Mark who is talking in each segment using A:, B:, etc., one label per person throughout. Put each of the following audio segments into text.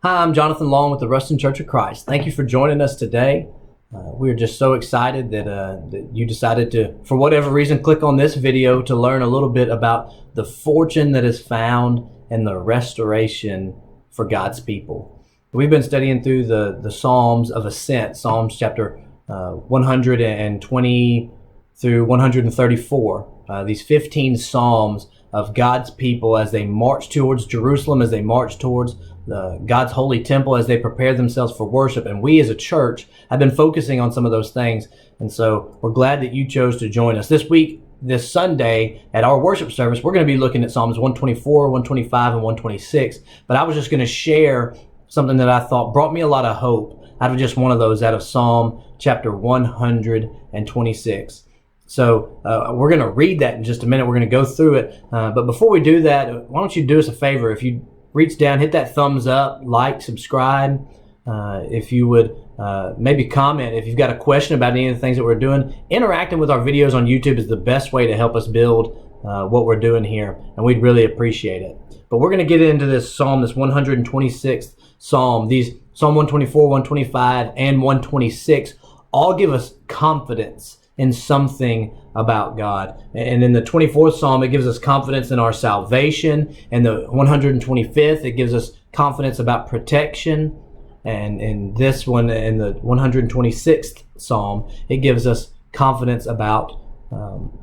A: Hi, I'm Jonathan Long with the Ruston Church of Christ. Thank you for joining us today. We're just so excited that you decided to, for whatever reason, click on this video to learn a little bit about the fortune that is found in the restoration for God's people. We've been studying through the Psalms of Ascent, Psalms chapter 120 through 134. These 15 Psalms of God's people as they march towards Jerusalem, as they march towards God's holy temple, as they prepare themselves for worship. And we as a church have been focusing on some of those things. And so we're glad that you chose to join us. This week, this Sunday, at our worship service, we're going to be looking at Psalms 124, 125, and 126. But I was just going to share something that I thought brought me a lot of hope out of just one of those, out of Psalm chapter 126. So we're going to read that in just a minute. We're going to go through it. But before we do that, why don't you do us a favor? If you reach down, hit that thumbs up, like, subscribe. If you would maybe comment if you've got a question about any of the things that we're doing. Interacting with our videos on YouTube is the best way to help us build what we're doing here, and we'd really appreciate it. But we're going to get into this Psalm, this 126th Psalm. These Psalm 124, 125, and 126 all give us confidence in something about God. And in the 24th Psalm, it gives us confidence in our salvation. And the 125th, it gives us confidence about protection. And in this one, in the 126th Psalm, it gives us confidence about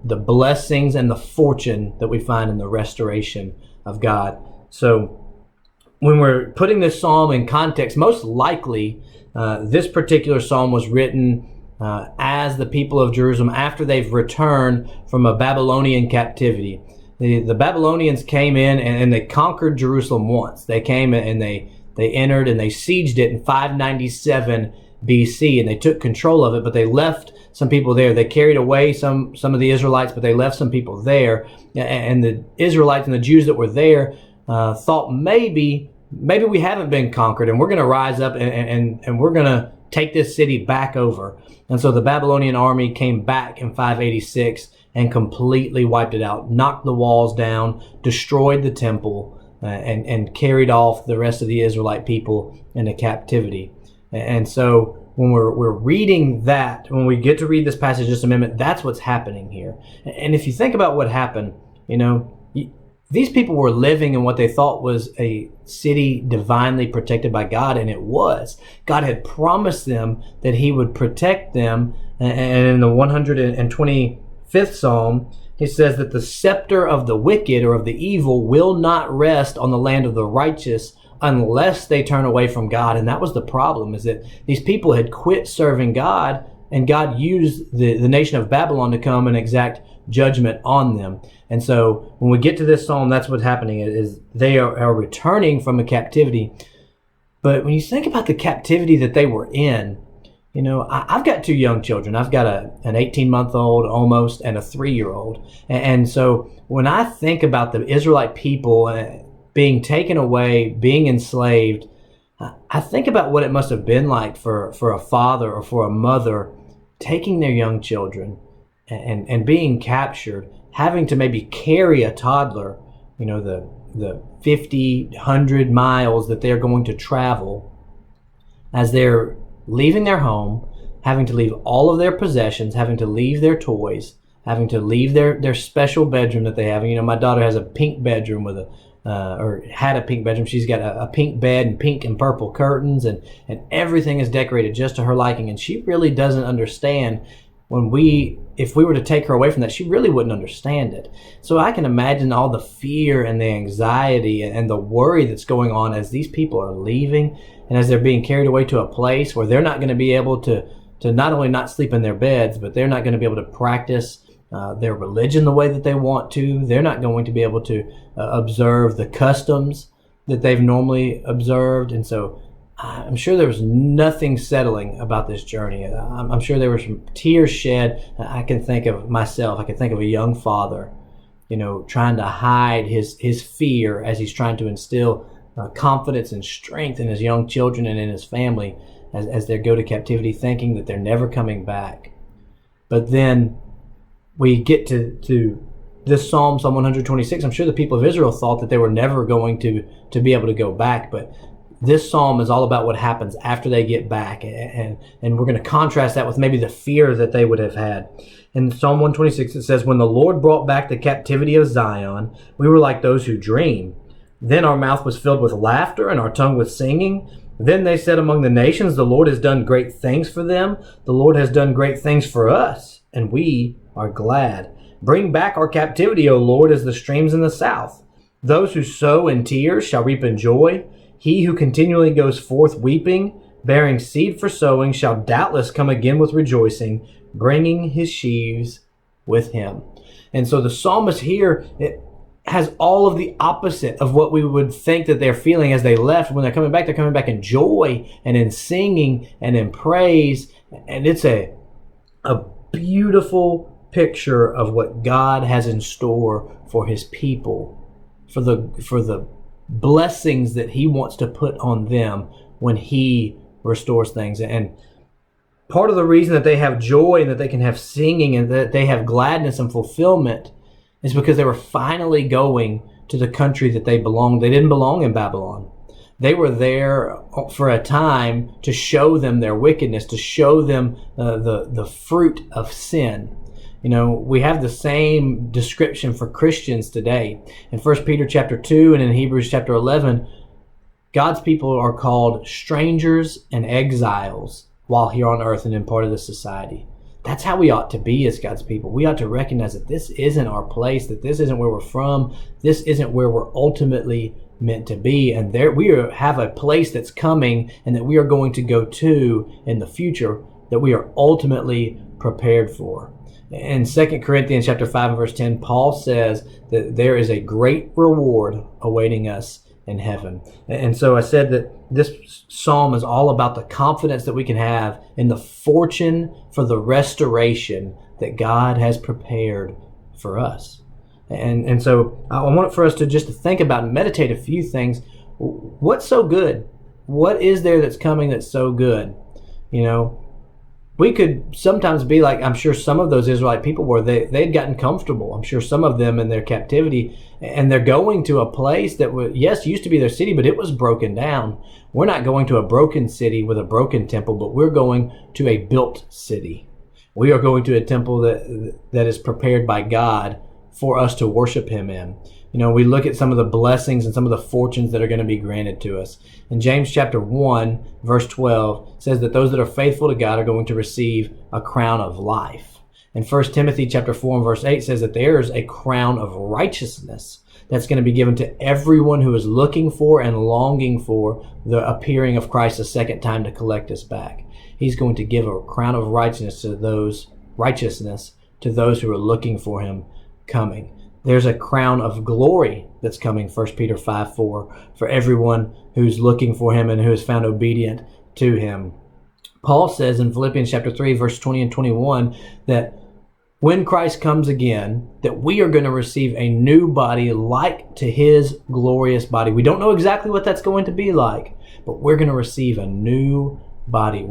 A: the blessings and the fortune that we find in the restoration of God. So when we're putting this Psalm in context, most likely this particular Psalm was written as the people of Jerusalem after they've returned from a Babylonian captivity. The Babylonians came in and they conquered Jerusalem once. They came and they entered and they sieged it in 597 BC, and they took control of it, but they left some people there. They carried away some of the Israelites, but they left some people there. And the Israelites and the Jews that were there thought maybe we haven't been conquered, and we're going to rise up and we're going to take this city back over. And so the Babylonian army came back in 586 and completely wiped it out, knocked the walls down, destroyed the temple, and carried off the rest of the Israelite people into captivity. And so when we're reading that, when we get to read this passage in just a minute, that's what's happening here. And if you think about what happened, these people were living in what they thought was a city divinely protected by God, and it was. God had promised them that he would protect them. And in the 125th Psalm, he says that the scepter of the wicked or of the evil will not rest on the land of the righteous unless they turn away from God. And that was the problem, is that these people had quit serving God, and God used the nation of Babylon to come and exact judgment on them. And so when we get to this psalm, that's what's happening, is they are returning from a captivity. But when you think about the captivity that they were in, I've got two young children. I've got an 18-month-old almost and a 3-year-old. And so when I think about the Israelite people being taken away, being enslaved, I think about what it must have been like for a father or for a mother taking their young children and being captured, having to maybe carry a toddler, the 50, 100 miles that they're going to travel as they're leaving their home, having to leave all of their possessions, having to leave their toys, having to leave their special bedroom that they have. My daughter has a pink bedroom with or had a pink bedroom. She's got a pink bed and pink and purple curtains, and everything is decorated just to her liking. And she really doesn't understand if we were to take her away from that, she really wouldn't understand it. So I can imagine all the fear and the anxiety and the worry that's going on as these people are leaving and as they're being carried away to a place where they're not going to be able to not only not sleep in their beds, but they're not going to be able to practice their religion the way that they want to. They're not going to be able to observe the customs that they've normally observed. And so I'm sure there was nothing settling about this journey. I'm sure there were some tears shed. I can think of myself. I can think of a young father, trying to hide his fear as he's trying to instill confidence and strength in his young children and in his family as they go to captivity, thinking that they're never coming back. But then we get to this Psalm 126. I'm sure the people of Israel thought that they were never going to be able to go back, but This psalm is all about what happens after they get back. And we're going to contrast that with maybe the fear that they would have had. In Psalm 126, it says, when the Lord brought back the captivity of Zion, we were like those who dream. Then our mouth was filled with laughter and our tongue with singing. Then they said among the nations, the Lord has done great things for them. The Lord has done great things for us, and we are glad. Bring back our captivity, O Lord, as the streams in the south. Those who sow in tears shall reap in joy. He who continually goes forth weeping, bearing seed for sowing, shall doubtless come again with rejoicing, bringing his sheaves with him. And so the psalmist here, it has all of the opposite of what we would think that they're feeling as they left. When they're coming back in joy and in singing and in praise. And it's a beautiful picture of what God has in store for his people, for the blessings that he wants to put on them when he restores things. And part of the reason that they have joy and that they can have singing and that they have gladness and fulfillment is because they were finally going to the country that they belonged. They didn't belong in Babylon. They were there for a time to show them their wickedness, to show them the fruit of sin. You know, we have the same description for Christians today. In 1 Peter chapter 2 and in Hebrews chapter 11, God's people are called strangers and exiles while here on earth and in part of the society. That's how we ought to be as God's people. We ought to recognize that this isn't our place, that this isn't where we're from, this isn't where we're ultimately meant to be, and there we have a place that's coming and that we are going to go to in the future that we are ultimately prepared for. In 2 Corinthians chapter 5 and verse 10, Paul says that there is a great reward awaiting us in heaven. And so I said that this psalm is all about the confidence that we can have in the fortune for the restoration that God has prepared for us. And so I want for us to just think about and meditate a few things. What's so good? What is there that's coming that's so good? You know, we could sometimes be like, I'm sure some of those Israelite people were, they'd gotten comfortable. I'm sure some of them in their captivity, and they're going to a place that used to be their city, but it was broken down. We're not going to a broken city with a broken temple, but we're going to a built city. We are going to a temple that is prepared by God for us to worship him in. You know, we look at some of the blessings and some of the fortunes that are going to be granted to us. In James chapter 1, verse 12, says that those that are faithful to God are going to receive a crown of life. In 1 Timothy chapter 4 and verse 8 says that there is a crown of righteousness that's going to be given to everyone who is looking for and longing for the appearing of Christ a second time to collect us back. He's going to give a crown of righteousness to those who are looking for him coming. There's a crown of glory that's coming, 1 Peter 5:4, for everyone who's looking for him and who is found obedient to him. Paul says in Philippians chapter 3, verse 20 and 21, that when Christ comes again, that we are going to receive a new body like to his glorious body. We don't know exactly what that's going to be like, but we're going to receive a new body.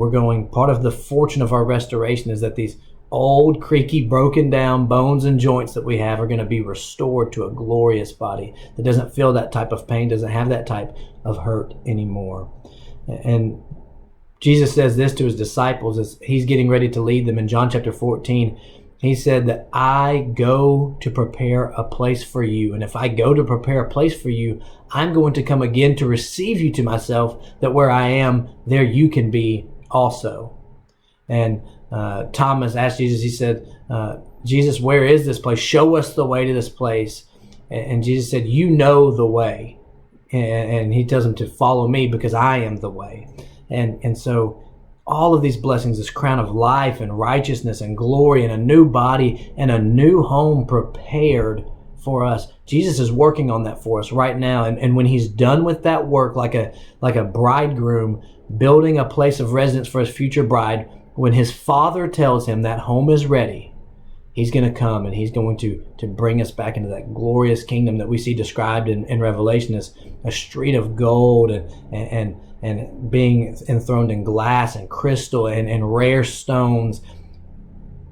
A: Part of the fortune of our restoration is that these old, creaky, broken down bones and joints that we have are going to be restored to a glorious body that doesn't feel that type of pain, doesn't have that type of hurt anymore. And Jesus says this to his disciples as he's getting ready to lead them in John chapter 14. He said that I go to prepare a place for you. And if I go to prepare a place for you, I'm going to come again to receive you to myself, that where I am, there you can be also. And Thomas asked Jesus, he said, Jesus, where is this place? Show us the way to this place. And Jesus said, you know the way. And he tells him to follow me because I am the way. And so all of these blessings, this crown of life and righteousness and glory and a new body and a new home prepared for us. Jesus is working on that for us right now. And when he's done with that work, like a bridegroom building a place of residence for his future bride, when his Father tells him that home is ready, he's going to come and he's going to bring us back into that glorious kingdom that we see described in Revelation as a street of gold and being enthroned in glass and crystal and rare stones.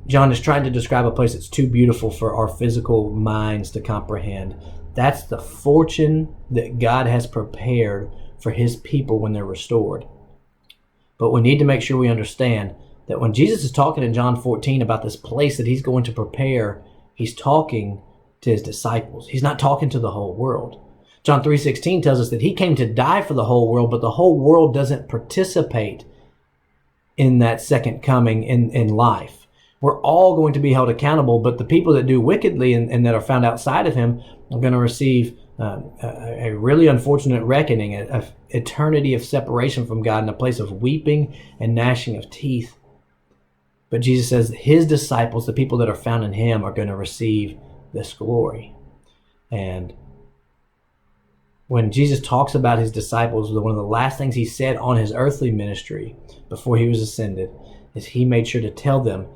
A: John is trying to describe a place that's too beautiful for our physical minds to comprehend. That's the fortune that God has prepared for his people when they're restored. But we need to make sure we understand that when Jesus is talking in John 14 about this place that he's going to prepare, he's talking to his disciples. He's not talking to the whole world. John 3:16 tells us that he came to die for the whole world, but the whole world doesn't participate in that second coming in life. We're all going to be held accountable, but the people that do wickedly and that are found outside of him are going to receive a really unfortunate reckoning, an eternity of separation from God in a place of weeping and gnashing of teeth. But Jesus says his disciples, the people that are found in him, are going to receive this glory. And when Jesus talks about his disciples, one of the last things he said on his earthly ministry before he was ascended is he made sure to tell them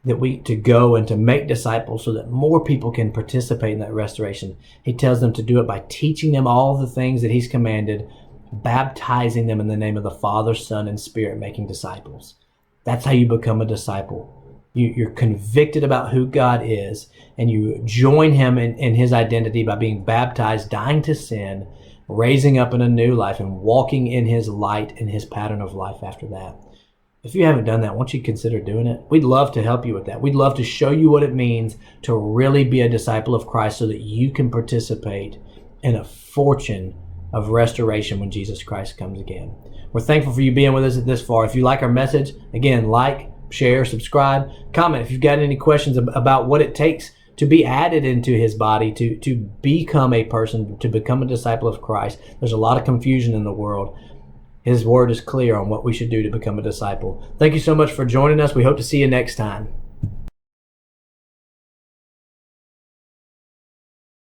A: that to go and to make disciples so that more people can participate in that restoration. He tells them to do it by teaching them all the things that he's commanded, baptizing them in the name of the Father, Son, and Spirit, making disciples. That's how you become a disciple. You're convicted about who God is, and you join him in his identity by being baptized, dying to sin, raising up in a new life, and walking in his light and his pattern of life after that. If you haven't done that, won't you consider doing it? We'd love to help you with that. We'd love to show you what it means to really be a disciple of Christ so that you can participate in a fortune of restoration when Jesus Christ comes again. We're thankful for you being with us this far. If you like our message, again, like, share, subscribe, comment. If you've got any questions about what it takes to be added into his body, to become a person, to become a disciple of Christ. There's a lot of confusion in the world. His word is clear on what we should do to become a disciple. Thank you so much for joining us. We hope to see you next time.